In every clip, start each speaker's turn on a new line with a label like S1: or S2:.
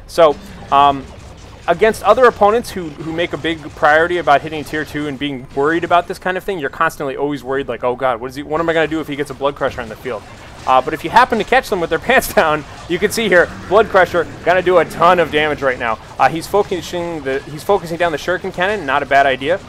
S1: So against other opponents who make a big priority about hitting tier 2 and being worried about this kind of thing, you're constantly always worried like, oh god, what am I going to do if he gets a Blood Crusher on the field? But if you happen to catch them with their pants down, you can see here, Blood Crusher going to do a ton of damage right now. He's focusing down the Shuriken Cannon, not a bad idea.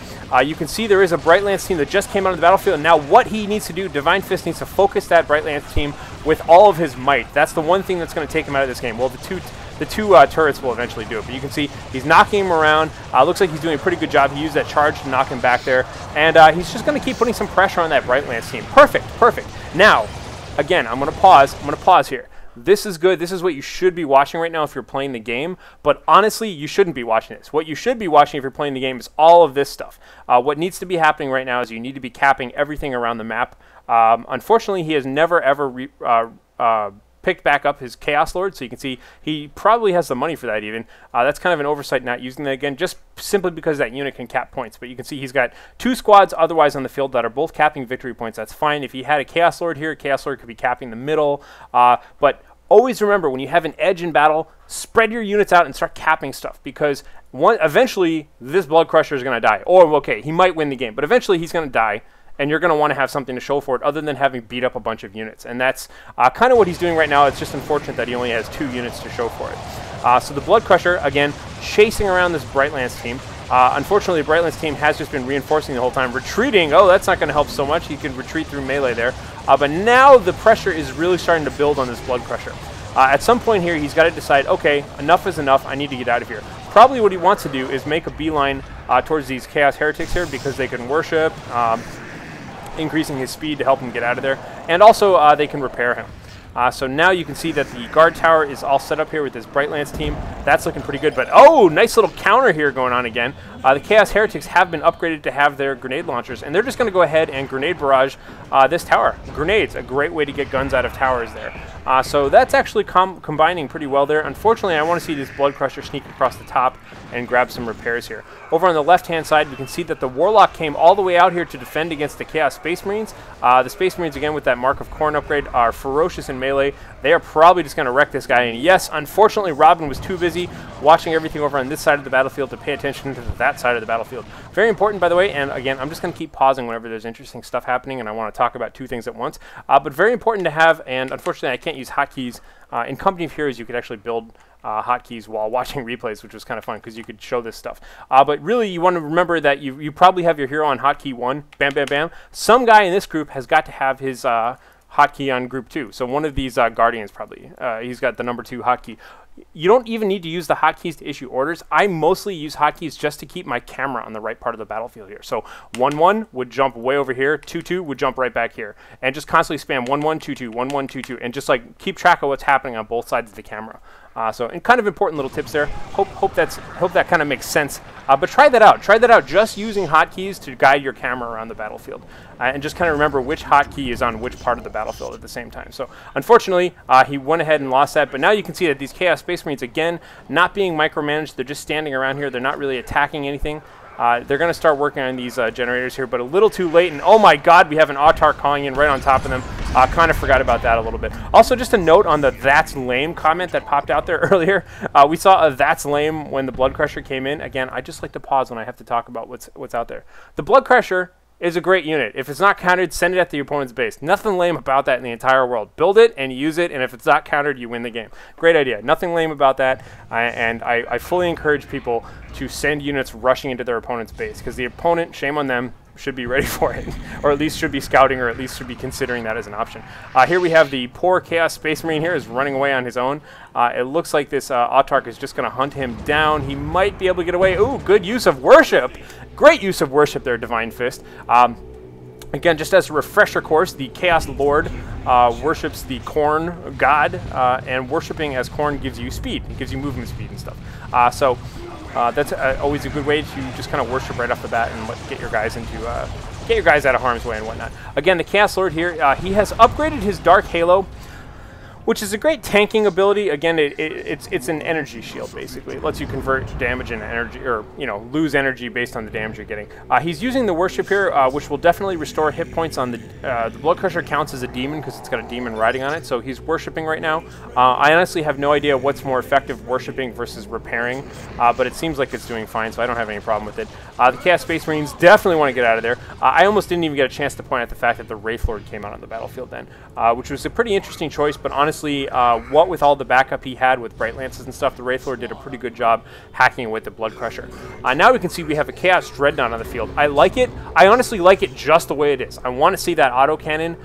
S1: You can see there is a Bright Lance team that just came out of the battlefield, and now what he needs to do, Divine Fist needs to focus that Bright Lance team with all of his might. That's the one thing that's going to take him out of this game. Well, the two turrets will eventually do it, but you can see he's knocking him around. Looks like he's doing a pretty good job. He used that charge to knock him back there, and he's just going to keep putting some pressure on that Bright Lance team. Perfect, perfect. Now, again, I'm going to pause here. This is good. This is what you should be watching right now if you're playing the game. But honestly, you shouldn't be watching this. What you should be watching if you're playing the game is all of this stuff. What needs to be happening right now is you need to be capping everything around the map. Unfortunately, he has never, ever picked back up his Chaos Lord, so you can see he probably has the money for that even. That's kind of an oversight not using that again, just simply because that unit can cap points. But you can see he's got 2 squads otherwise on the field that are both capping victory points. That's fine. If he had a Chaos Lord here, Chaos Lord could be capping the middle. But always remember, when you have an edge in battle, spread your units out and start capping stuff, because eventually this Blood Crusher is going to die. Or, okay, he might win the game, but eventually he's going to die. And you're going to want to have something to show for it other than having beat up a bunch of units. And that's kind of what he's doing right now. It's just unfortunate that he only has 2 units to show for it. So the Blood Crusher, again, chasing around this Bright Lance team. Unfortunately, the Bright Lance team has just been reinforcing the whole time. Retreating, oh, that's not going to help so much. He can retreat through melee there. But now the pressure is really starting to build on this Blood Crusher. At some point here, he's got to decide, okay, enough is enough. I need to get out of here. Probably what he wants to do is make a beeline towards these Chaos Heretics here, because they can worship, increasing his speed to help him get out of there, and also they can repair him. So now you can see that the guard tower is all set up here with this Bright Lance team. That's looking pretty good, but oh, nice little counter here going on again. The Chaos Heretics have been upgraded to have their grenade launchers, and they're just going to go ahead and grenade barrage this tower. Grenades, a great way to get guns out of towers there. So that's actually combining pretty well there. Unfortunately, I want to see this Blood Crusher sneak across the top and grab some repairs here. Over on the left-hand side, we can see that the Warlock came all the way out here to defend against the Chaos Space Marines. The Space Marines, again, with that Mark of Khorne upgrade, are ferocious in melee. They are probably just going to wreck this guy. And yes, unfortunately, Robin was too busy watching everything over on this side of the battlefield to pay attention to that side of the battlefield. Very important, by the way, and again, I'm just going to keep pausing whenever there's interesting stuff happening, and I want to talk about 2 things at once. But very important to have, and unfortunately, I can't use hotkeys. In Company of Heroes, you could actually build hotkeys while watching replays, which was kind of fun because you could show this stuff. But really, you want to remember that you probably have your hero on hotkey 1, bam, bam, bam. Some guy in this group has got to have his hotkey on group 2. So one of these Guardians probably, he's got the number 2 hotkey. You don't even need to use the hotkeys to issue orders. I mostly use hotkeys just to keep my camera on the right part of the battlefield here. So 1-1 would jump way over here, 2-2 would jump right back here, and just constantly spam 1-1, 2-2, 1-1, 2-2, and just like keep track of what's happening on both sides of the camera. So, and kind of important little tips there. Hope that kind of makes sense. But try that out. Try that out just using hotkeys to guide your camera around the battlefield. And just kind of remember which hotkey is on which part of the battlefield at the same time. So, unfortunately, he went ahead and lost that. But now you can see that these Chaos Space Marines, again, not being micromanaged. They're just standing around here. They're not really attacking anything. They're going to start working on these generators here, but a little too late. And oh my god, we have an Autarch calling in right on top of them. Kind of forgot about that a little bit. Also, just a note on the "that's lame" comment that popped out there earlier. We saw a "that's lame" when the Blood Crusher came in. Again, I just like to pause when I have to talk about what's out there. The Blood Crusher is a great unit. If it's not countered, send it at the opponent's base. Nothing lame about that in the entire world. Build it and use it, and if it's not countered, you win the game. Great idea. Nothing lame about that, and I fully encourage people to send units rushing into their opponent's base, because the opponent, shame on them, should be ready for it, or at least should be scouting, or at least should be considering that as an option. Here we have the poor Chaos Space Marine here is running away on his own. It looks like this Autarch is just going to hunt him down. He might be able to get away. Ooh, good use of worship. Great use of worship there, Divine Fist. Again, just as a refresher course, the Chaos Lord worships the Khorne god, and worshipping as Khorne gives you speed. It gives you movement speed and stuff. That's always a good way to just kind of worship right off the bat and get your guys into get your guys out of harm's way and whatnot. Again, the Chaos Lord here, he has upgraded his Dark Halo. which is a great tanking ability. Again, it's an energy shield, basically. It lets you convert damage into energy, or, you know, lose energy based on the damage you're getting. He's using the Worship here, which will definitely restore hit points on the Blood Crusher counts as a demon because it's got a demon riding on it, so he's Worshipping right now. I honestly have no idea what's more effective, Worshipping versus repairing, but it seems like it's doing fine, so I don't have any problem with it. The Chaos Space Marines definitely want to get out of there. I almost didn't even get a chance to point out the fact that the Wraithlord came out on the battlefield then, which was a pretty interesting choice, but honestly, what with all the backup he had with Bright Lances and stuff, the Wraithlord did a pretty good job hacking with the Blood Crusher. Now we can see we have a Chaos Dreadnought on the field. I like it. I honestly like it just the way it is. I want to see that autocannon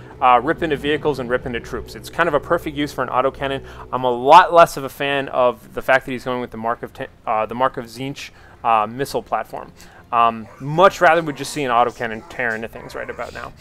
S1: rip into vehicles and rip into troops. It's kind of a perfect use for an autocannon. I'm a lot less of a fan of the fact that he's going with the Mark of Tzeentch missile platform. Much rather would just see an autocannon tear into things right about now.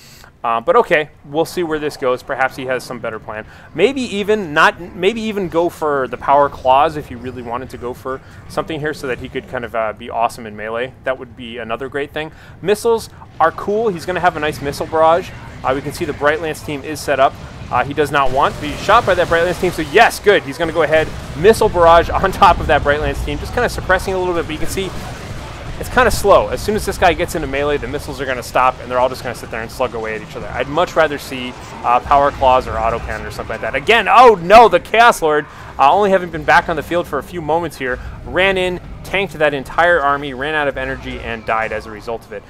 S1: But okay, we'll see where this goes. Perhaps he has some better plan. Maybe even go for the Power Claws if you really wanted to go for something here so that he could kind of be awesome in melee. That would be another great thing. Missiles are cool. He's going to have a nice missile barrage. We can see the Bright Lance team is set up. He does not want to be shot by that Bright Lance team, so yes, good. He's going to go ahead, missile barrage on top of that Bright Lance team, just kind of suppressing a little bit, but you can see it's kind of slow. As soon as this guy gets into melee, the missiles are going to stop, and they're all just going to sit there and slug away at each other. I'd much rather see Power Claws or Autocannon or something like that. Again, oh no, the Chaos Lord, only having been back on the field for a few moments here, ran in, tanked that entire army, ran out of energy, and died as a result of it.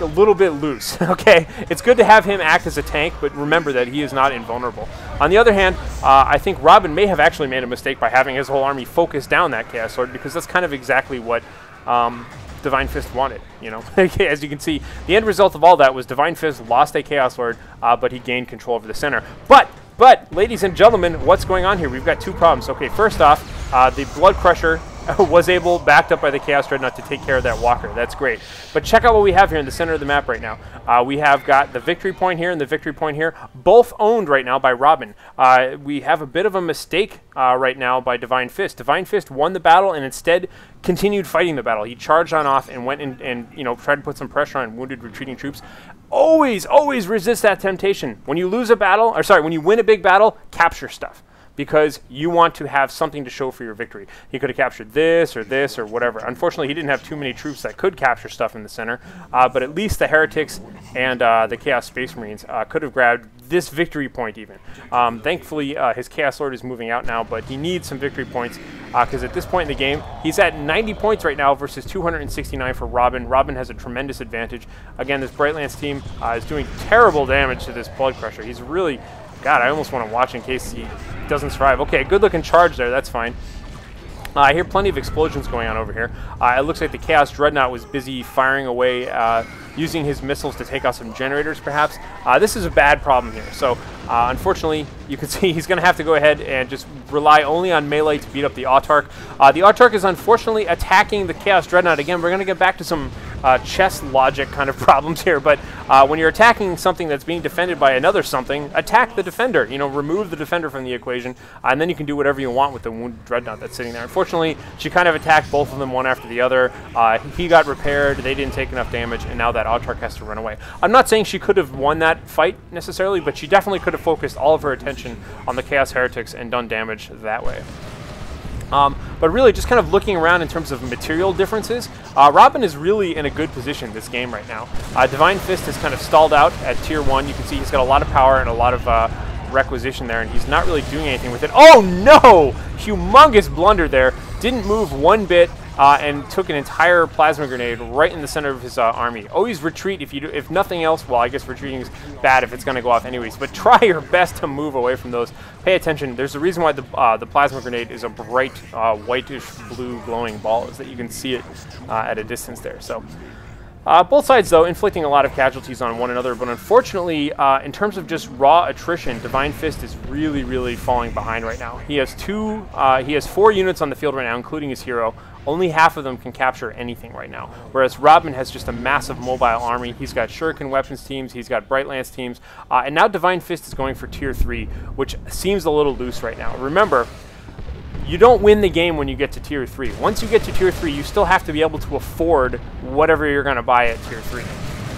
S1: A little bit loose. Okay, it's good to have him act as a tank, but remember that he is not invulnerable. On the other hand, I think Robin may have actually made a mistake by having his whole army focus down that Chaos Lord, because that's kind of exactly what Divine Fist wanted, you know. As you can see, the end result of all that was Divine Fist lost a Chaos Lord, but he gained control over the center. But, ladies and gentlemen, what's going on here? We've got two problems. Okay, first off, the Blood Crusher was able, backed up by the Chaos Dreadnought, to take care of that walker. That's great. But check out what we have here in the center of the map right now. We have got the victory point here and the victory point here, both owned right now by Robin. We have a bit of a mistake right now by Divine Fist. Divine Fist won the battle and instead continued fighting the battle. He charged on off and went in and you know, tried to put some pressure on wounded retreating troops. Always resist that temptation. When you lose a battle, or sorry, when you win a big battle, capture stuff, because you want to have something to show for your victory. He could have captured this or whatever. Unfortunately, he didn't have too many troops that could capture stuff in the center, but at least the Heretics and the Chaos Space Marines could have grabbed this victory point even. Thankfully, his Chaos Lord is moving out now, but he needs some victory points because at this point in the game, he's at 90 points right now versus 269 for Robin. Robin has a tremendous advantage. Again, this Bright Lance team is doing terrible damage to this Blood Crusher. He's really... God, I almost want to watch in case he doesn't survive. Okay, good looking charge there. That's fine. I hear plenty of explosions going on over here. It looks like the Chaos Dreadnought was busy firing away, using his missiles to take out some generators, perhaps. This is a bad problem here. So, unfortunately, you can see he's going to have to go ahead and just rely only on melee to beat up the Autarch. The Autarch is unfortunately attacking the Chaos Dreadnought. Again, we're going to get back to some chess logic kind of problems here, but when you're attacking something that's being defended by another something, attack the defender. You know, remove the defender from the equation, and then you can do whatever you want with the wounded Dreadnought that's sitting there. Unfortunately, she kind of attacked both of them one after the other. He got repaired, they didn't take enough damage, and now that Autarch has to run away. I'm not saying she could have won that fight necessarily, but she definitely could have focused all of her attention on the Chaos Heretics and done damage that way. But really, just kind of looking around in terms of material differences, Robin is really in a good position this game right now. Divine Fist has kind of stalled out at Tier 1. You can see he's got a lot of power and a lot of requisition there, and he's not really doing anything with it. Oh no! Humongous blunder there. Didn't move one bit. And took an entire plasma grenade right in the center of his army. Always retreat if nothing else. Well, I guess retreating is bad if it's going to go off anyways. But try your best to move away from those. Pay attention. There's a reason why the plasma grenade is a bright whitish blue glowing ball, is that you can see it at a distance there. So. Both sides, though, inflicting a lot of casualties on one another, but unfortunately, in terms of just raw attrition, Divine Fist is really falling behind right now. He has 4 units on the field right now, including his hero. Only half of them can capture anything right now, whereas Robin has just a massive mobile army. He's got Shuriken weapons teams, he's got Bright Lance teams, and now Divine Fist is going for Tier 3, which seems a little loose right now. Remember, you don't win the game when you get to Tier 3. Once you get to Tier 3, you still have to be able to afford whatever you're going to buy at Tier 3.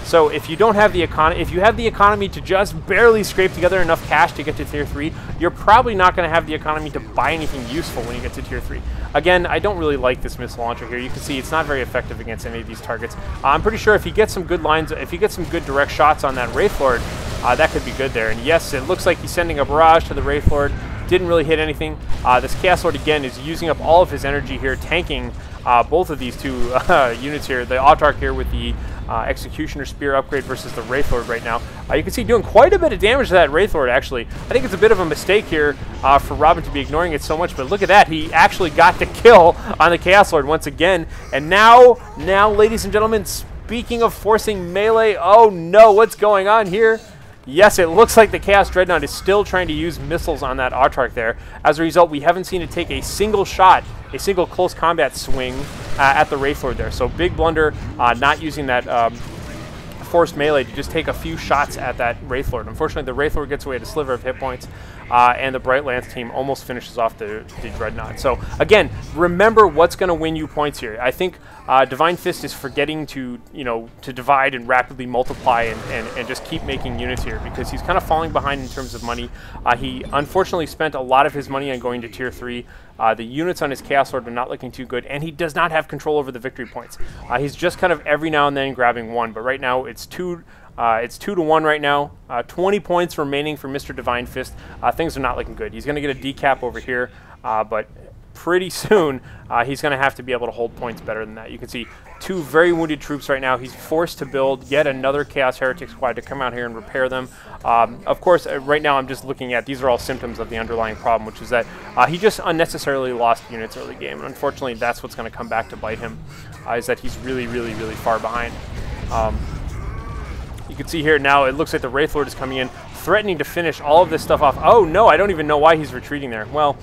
S1: So if you don't have the economy, if you have the economy to just barely scrape together enough cash to get to tier 3, you're probably not going to have the economy to buy anything useful when you get to tier 3. Again, I don't really like this missile launcher here. You can see it's not very effective against any of these targets. I'm pretty sure if he gets some good lines, if he gets some good direct shots on that Wraith Lord, that could be good there. And yes, it looks like he's sending a barrage to the Wraith Lord. Didn't really hit anything. This Chaos Lord, again, is using up all of his energy here, tanking both of these two units here. The Autarch here with the Executioner Spear upgrade versus the Wraith Lord right now. You can see doing quite a bit of damage to that Wraith Lord, actually. I think it's a bit of a mistake here for Robin to be ignoring it so much, but look at that. He actually got the kill on the Chaos Lord once again. And now, ladies and gentlemen, speaking of forcing melee, oh no, what's going on here? Yes, it looks like the Chaos Dreadnought is still trying to use missiles on that Autarch there. As a result, we haven't seen it take a single shot, a single close combat swing at the Wraith Lord there. So big blunder, not using that forced melee to just take a few shots at that Wraith Lord. Unfortunately, the Wraith Lord gets away at a sliver of hit points, and the Bright Lance team almost finishes off the Dreadnought. So again, remember what's going to win you points here. I think Divine Fist is forgetting to, to divide and rapidly multiply and just keep making units here, because he's kind of falling behind in terms of money. He unfortunately spent a lot of his money on going to tier 3. The units on his Chaos Lord are not looking too good, and he does not have control over the victory points. He's just kind of every now and then grabbing one, but right now it's 2 to 1 right now. 20 points remaining for Mr. Divine Fist. Things are not looking good. He's going to get a decap over here, but pretty soon he's going to have to be able to hold points better than that. You can see 2 very wounded troops right now. He's forced to build yet another Chaos Heretic squad to come out here and repair them. Of course, right now I'm just looking at, these are all symptoms of the underlying problem, which is that he just unnecessarily lost units early game. And unfortunately, that's what's going to come back to bite him, is that he's really, really, really far behind. You can see here now, it looks like the Wraith Lord is coming in, threatening to finish all of this stuff off. Oh no, I don't even know why he's retreating there. Well,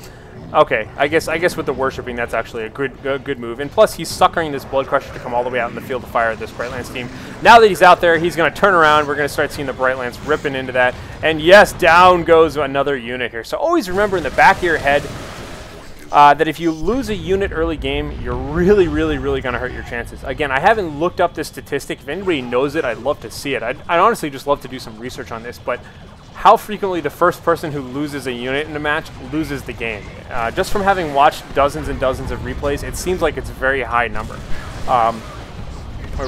S1: okay, I guess with the worshipping, that's actually a good move. And plus, he's suckering this Blood Crusher to come all the way out in the field of fire of this Bright Lance team. Now that he's out there, he's going to turn around. We're going to start seeing the Bright Lance ripping into that. And yes, down goes another unit here. So always remember in the back of your head that if you lose a unit early game, you're really, really, really going to hurt your chances. Again, I haven't looked up this statistic. If anybody knows it, I'd love to see it. I'd honestly just love to do some research on this, but how frequently the first person who loses a unit in a match loses the game. Just from having watched dozens and dozens of replays, it seems like it's a very high number, or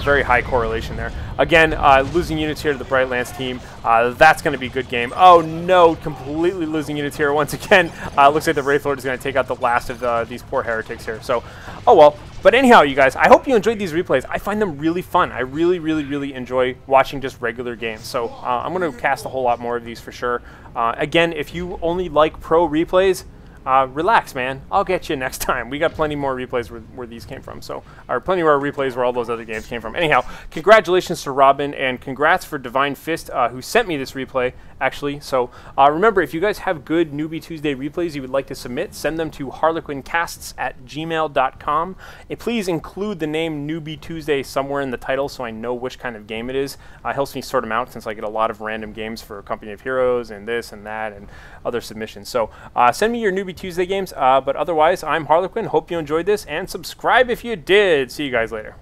S1: very high correlation there. Again, losing units here to the Bright Lance team, that's going to be a good game. Oh no, completely losing units here once again. Looks like the Wraith Lord is going to take out the last of these poor heretics here. So, oh well. But anyhow, you guys, I hope you enjoyed these replays. I find them really fun. I really, really, really enjoy watching just regular games. So I'm going to cast a whole lot more of these for sure. Again, if you only like pro replays, relax, man. I'll get you next time. We got plenty more replays where these came from. So, or plenty more replays where all those other games came from. Anyhow, congratulations to Robin, and congrats for Divine Fist, who sent me this replay, actually. So, remember, if you guys have good Newbie Tuesday replays you would like to submit, send them to HarlequinCasts@gmail.com. And please include the name Newbie Tuesday somewhere in the title so I know which kind of game it is. It helps me sort them out since I get a lot of random games for Company of Heroes and this and that and other submissions. So, send me your Newbie Tuesday games, but otherwise, I'm Harlequin. Hope you enjoyed this, and subscribe if you did. See you guys later.